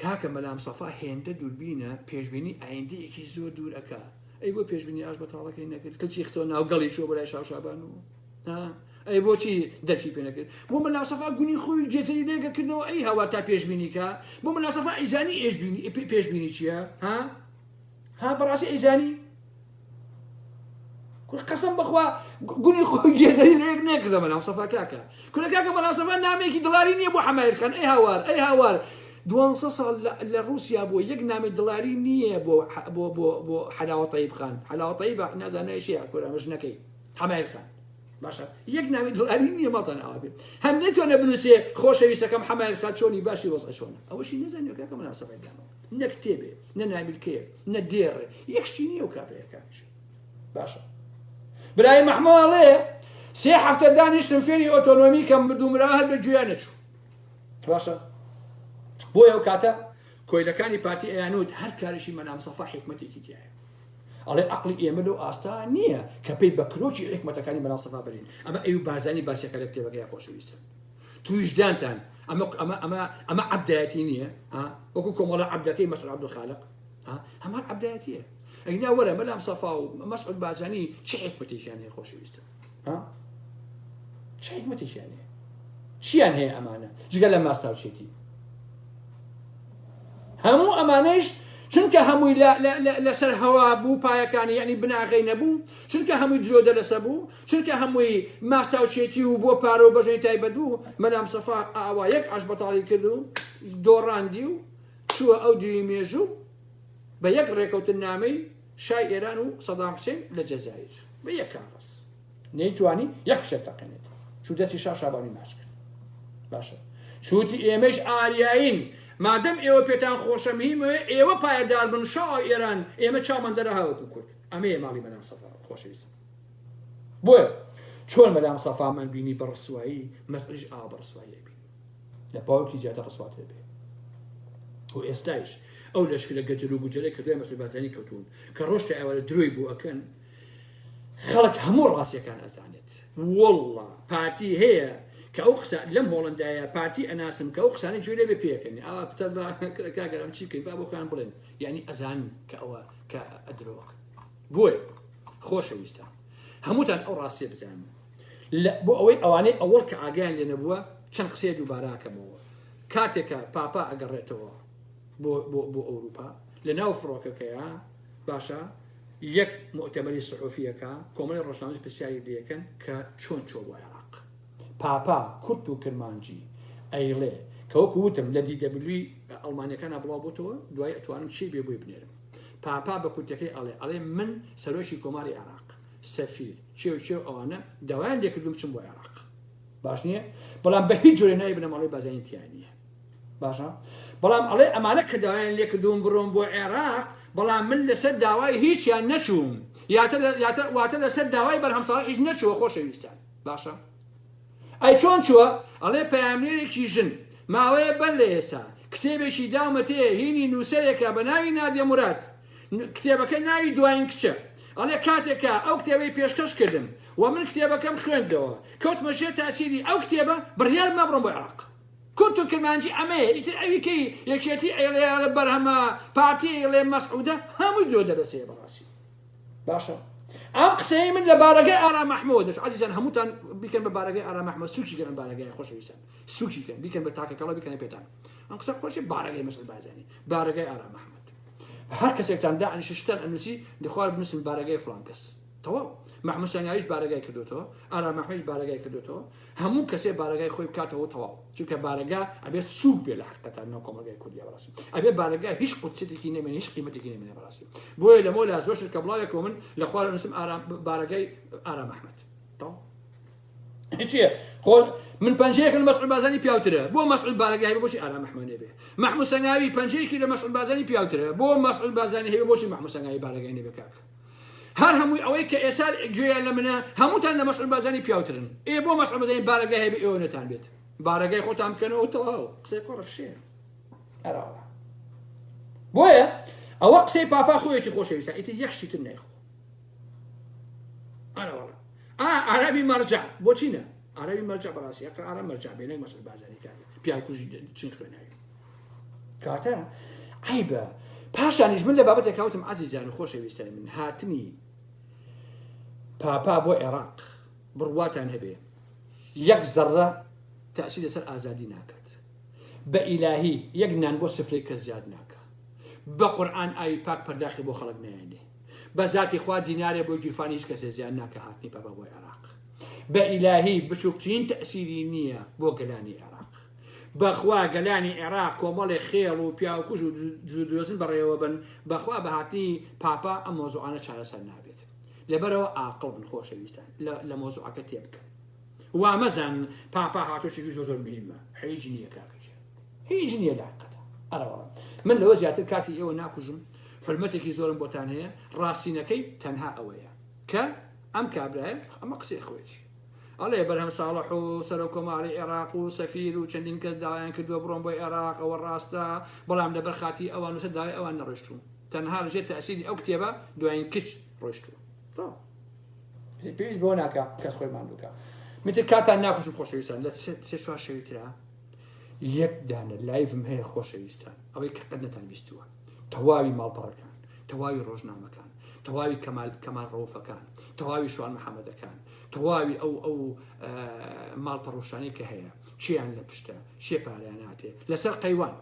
کاکە مەلا مستەفا هێندە دووربینە پێشبینی ئایندەیەکی زۆر دوور ئەکا ئەی بۆ پێشبینی ئاش بەتاڵەکەی نەکرد کەچی خستەوە ناو گەڵی چۆ بەلای شاو شابان و ئەی بۆچی دەرچی پێ نەکرد بۆ مەلا مستەفا گونی خۆی گێزەری لێگە کردەوە ئەی هەوا تا پێشبینی کە بۆ مەلا مستەفا ئەیزانی پێشبینی چییە ها بەڕاستی ئەیزانی قەسەم بەخوا گونی خۆی گێزەری لێک نەکردە مەلا مستەفا کاکە کورە کاکە مەلا مستەفا نامێکی دڵاری نییە بۆ حەمایر خان ئەی هاوار 200 ساڵ لە رووسیا بۆ یەک نامی دڵاری نییە بۆ حەلاوە طەیب خان حەلاوە طەیب نازانای شیعە کورە مژنەکەی حەمایر خان باشە یەک نامی دڵاری نییە مەڵتان ئەوە بێ هەم نەتوانە بنووسێ خۆشەویستەکەم حەمایر خان چۆنی باشی وەزعە چۆنە ئەوەشی نەزانێ کاکە مەلا مستەفای دامەوە نە کتێبێ نە نامیلکەیەک نە دێڕێ یەکشتی نییە و کابرایەکانش باشە برای مەحموڵێ 3 هەفتە دانیشتم فێری ئۆتۆنۆمی کەم بردوومرا هەر بە گوێیان نەچوو باشە بۆیە ئەو کاتە کۆیلەکانی پارتی ئەیانوت هەر کارێکی مەلا مستەفا حیکمەتێکی تایە ئەڵێ عەقڵی ئێمە لەو ئاستا نییە کە پێی بە کرۆکی حیکمەتەکانی مەلا مستەفا بەرین ئەمە ئەیوب بارزانی باسیەکە لە کتێبەکەی خۆشەویستە تویژدانتان ئەمە عەبدایەتی نییە وەکو کۆمەڵە عەبدەکەی مەسعود عەبدولخالق هەمان عەبدایەتیە ئەینا وەرە مەلا مستەفا و مەسعود بارزانی چه حیکمەتێکیان هەیە خۆشەویستە چه حیکمەتێکیان هەیە چیان هەیە ئەمانە جگە لە ماستاوچێتی هەموو ئەمانەش چونکە هەمووی لەسەر هەوا بوو پایەکانی یعنی بناغی نەبوو چونکە هەمووی درۆ دەلەسە بوو چونکە هەمووی ماساوچێتی و بۆ پارە و بەژەی تایبەت بوو مەلام سەفا ئاوا یەک ئاش بەتاڵی کرد و دۆڕاندی و چووە ئەو دوی مێژوو بە یەک ڕێکەوتن نامەی شای ئێران و سەدام حوسێن لە جەزایر بە یەک کاغەز نەیتوانی یەک فشێک تەقێنێت چوو دەستی شابانی ماچ کرد باشە چوتی ئێمەش ئاریایین مادەم ئێوە پێتان خۆشە مهمە ئێوە پایدار بن شای ئێران ئێمە چامان دەرە هاوکو کورد ئەمەیە ماڵی مەلام سەفا خۆشەویستم بۆیە چۆن مەلام سەفامان بینی بە ڕسوایی مەسئولش ئاوا بە ڕسوایی بین لە باوکی زیاتر ڕسواتر بێ و ئێستایش ئەو لەشکرە گەجەل و گوجەلەی کە دوای مەسئول بارزانی کەوتون کە ڕۆژتە ئێوە لە درۆی بوو ئەکەن خەڵک هەموو ڕاستیەکان ئەزانێت وەڵڵا پارتی هەیە کە ئەو قسە لەم هۆڵندایە پارتی ئەناسم کە ئەو قسانەی گوێ لێ بێ پێکەنی ئاوا پتر کاگەرم چی بکەین با بۆ خۆیان بڵێن یعنی ئەزان کە ئەوە کە ئەدرۆک بۆیە خۆشەویستان هەمووتان ئەو ڕاستیە بزانن بۆ ئەوەی ئەوانەی ئەوڵ کە ئاگیان لێ نەبووە چەند قسەیە دووباراکەمەوە کاتێکە پاپا ئەگەڕێتەوە بۆ ئەوروپا لە ناو فڕۆکەکەیە باشە یەک مؤتەمەری سحوفیەکە کۆمەڵی ڕۆژنامەی پرسیاری لێکەن کە چۆن چۆ بۆ عێراق پاپا کورد و کرمانجی ئەیڵێ کە وەکو وتم لە دیدەبلوی ئەڵمانیەکان بڵاو بۆتەوە دوای ئەتوانم چی بێ بۆی بنێرم پاپا بە کورتەکەی ئەڵێ من سەرۆشی کۆماری عێراق سەفیر چێ ئەوانە داوایان لێکردوم بچم بۆ عێراق باش نییە بەڵام بە هیچ جۆرە نایە بنە ماڵی بازانیتیان نییە باشە بەڵام ئەڵێ ئەمانە کە داوایان لێکردوم بڕۆم بۆ عێراق بەڵام من لەسەر داوای هیچیان نەچووم واتە لەسەر داوای بەرهەمساڵی هیچ نەچووە خۆشەویستان باشە ئەی چۆن چووە ئەڵێ پەیامنێرێکی ژن ماوەیە بەر لە ئێسا کتێبێکی داومەتەیە هینی نووسەرێکە بە ناوی نادیە موراد کتێبەکە ناوی دوایین کچە ئەڵێ کاتێکە ئەو کتێبەی پێشکەش کردم و من کتێبەکەم خوێندەوە کەوتمە ژێر تاسیری ئەو کتێبە بڕیار مەبڕۆم بۆ عێراق کورد و کرمانجی ئەمەیە ئیتر ئەویکەی یەکێتی ئێڵێ بەرهەمە پارتی ئێڵێ مەسعودە هەمووی دۆ دەرەسەیە بەڕاستی باشە ئەم قسەی من لە بارەگەی ئارا مەحموودش عەزیزان هەمووتان بیکەن بە بارەگەی ئارا مەحموود سووکی کردن بارەگەی خۆشەویستان سووکی کردن بیکەن بە تاکەکەڵا بیکەنە پێتان ئەم قسە خۆشی بارەگەی مەسعود بارزانی بارەگەی ئارا مەحموود هەر کەسێکتان دائنیشتن ئەنووسی دەخوار بنووسن بارەگەی فڵان کەس تەواو محمود سەنگاریش بارەگای کردوتەوە ئارا مەحموودش بارەگای کردوتەوە هەموو کەسێ بارەگای خۆی بکاتەوە تەواو چونکە بارەگا ئەبێت سووک بێ لە حقیقەتان ناو کۆمەلگای کوردیا بەڕاستی ئەبێ بارەگا هیچ قودسێتێکی نەمێنێ هیچ قیمەتێکی نەمێنێ بەڕاستی بۆیە لەمەوە لە زۆر شت کە بڵاوێکەوە من لە خوار نووسم بارەگای ئارا مەحموود تەواو چییە خۆ من پەنجەیەک لە مەسعود بارزانی پیاوترە بۆ مەسعود بارەگای هەبێ بۆچی ئارا مەحموود نەبێ محمود سەنگاوی پەنجەیەکی لە مەسعود بارزانی پیاوترە بۆ مەسعود بارزانی هەبێ بۆچی محمود سەنگاوی بارەگای نەبێ کاک هەر هەمووی ئەوەی کە ئێستا گوێیان لە منە هەمووتان لە مەسعود بارزانی پیاوترن بۆ مەسعود بارزانی بارەگای هەبێ ئێوە نەتان بێت بارەگای خۆتان بکەنەوە تەواو قسەی قۆڕە فشێ ئەراوە بۆیە ئەوە قسەی پاپا خۆیەتی خۆشەویستان ئیتر یەک شتر نایخۆ ئەراوە عەرەبی مەرجع بۆچی نە عەرەبی مەرجع بەڕاستی ئەکە ئارا مەرجع بێنە مەسعود بارزانی کاکە پیاوی کوژی چین خوێناوی کاتە عیبە پاشانیش من لە بابەتێک کەوتم عەزیزان و خۆشەویستانی من هاتنی پاپا بۆ عێراق بڕواتان هەبێ یەک زەڕە تەئسیر لەسەر ئازادی ناکات بە ئیلاهی یەک نان بۆ سفرەی کەس زیاد ناکات بە قورئان ئاوی پاک پەرداخی بۆ خەڵک نایێنێ بە ذاتی خوا دینارێ بۆ گیرفانی هیچ کەسێ زیاد ناکە هاتنی پاپا بۆ عێراق بە ئیلاهی بچووکترین تەئسیری نییە بۆ گەلانی عێراق بەخوا گەلانی عێراق کۆمەڵی خێڵ و پیاوکوژ و درۆزن بەڕێوە بن بەخوا بە هاتنی پاپا ئەم مۆزوعانە چارەسەر نابێت لەبەرەوە ئاقڵ بن خۆشەویستان لە مۆزوعەکە تێبکەن وا مەزان پاپا هاتوشێکی زۆر مهمە هیچ نییە کاکەجێ هیچ نییە لە حقیقەتە ئەرەوەڵە من لەوە زیاتر کاتی ئێوە ناکوژم حرمەتێکی زۆرم بۆتان هەیە ڕاستینەکەی تەنها ئەوەیە کە ئەم کابرایە ئەمە قسەی خۆیەتی ئەڵێ بەرهەم ساڵح و سەرۆ کۆماری عێراق و سەفیر و چەندین کەس داوایان کردووە بڕۆن بۆی عێراق ئەوە ڕاستە بەڵام لەبەر خاتی ئەوان وسە داوای ئەوان نەڕۆیشتوون تەنها لەژێر تەئسیری ئەو کتێبە دوایین کچ ڕۆیشتووە پێویست بۆ ناکە کەس خۆی ماندووکە میتر کاتان ناکوشم خۆشەویستان لە سێ چوار شەوی ترا یەک دانە لایڤم هەیە خۆشەویستان ئەوەی کە قەت نەتان بیستووە تەواوی ماڵپەڕەکان تەواوی ڕۆژنامەکان تەواوی کەمال ڕەوفەکان تەواوی شوان محەممەدەکان تەواوی ئەو ماڵپەڕۆشانەی کە هەیە چیان لە پشتە شێ پاریان هاتێ لەسەر قەیوان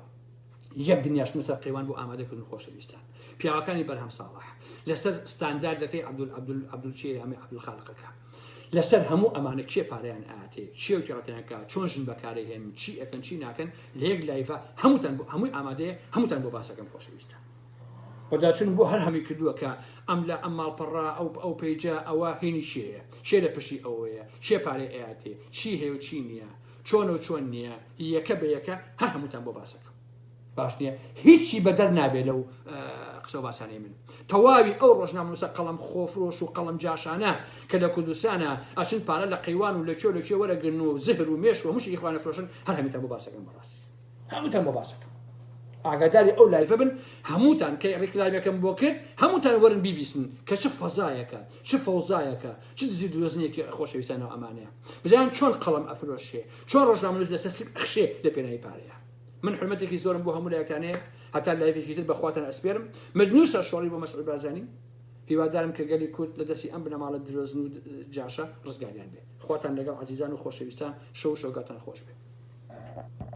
یەک دنیاش نووسەر قەیوان بۆ ئامادەکردن خۆشەویستان پیاوەکانی بەرهەم ساڵح لەسەر ستانداردەکەی عەبدولچێ ئەمێ عەبدولخالقەکە لەسەر هەموو ئەمانە کێ پارەیان ئااتێ چێ و جڕەتیانکە چۆن ژن بەکارێ هێن چی ئەکەن چی ناکەن لە یەک لایفە هەمووی ئامادەیە هەمووتان بۆ باسەکەم خۆشەویستان بەداچون بۆ هەر هەمی کردووە کە ئەم لە ئەم ماڵپەڕا ئەو پەیجە ئەوە هێنی شێیە شێ لە پشتی ئەوەیە شێ پارەی ئااتێ چی هەیە و چی نییە چۆن و چۆن نییە یەکە بە یەکە هەر هەمووتان بۆ باسەکەم باش نییە هیچی بەدەر نابێت لەو قسە و باسانەی من تەواوی ئەو ڕۆژنامەنووسە قەڵەم خۆفرۆش و قەڵەم جاشانە کە لە کوردستانە ئەچن پارە لە قەیوان و لە لەکوێ وەرەگرن و زهر و مێش و هەمووشی خوانە فرۆشن هەر هەمیتان بۆ باسەکەم بەڕاستی هەمووتان بۆ باسەکەم ئاگاداری ئەو لایفە بن هەمووتان کە ڕێکلاویەکەم بۆ کرد هەمووتان وەرن بیبیسن کە چه فەزایەکە چه فەوزایەکە چ دزی درۆزنیەکی خۆشەویستانەوە ئەمانەیە بزانن چۆن قەڵەم ئەفرۆشێ چۆن ڕۆژنامەنووس لەسەر ئەخشێ لە پێناوی پارەیە من حرمەتێکی زۆرم بۆ هەموو لایەکانەیە هەتا لایفێکی تر بەخواتان ئەسپێرم مدنووسە شۆڕی بۆ مەسعود بارزانی هیوادارم کە گەلی کورد لە دەستی ئەم بنەماڵە درۆزن و جاشە ڕزگاریان بێ خواتان لەگەڵ عەزیزان و خۆشەویستان شەو شەوگاتان خۆش بێ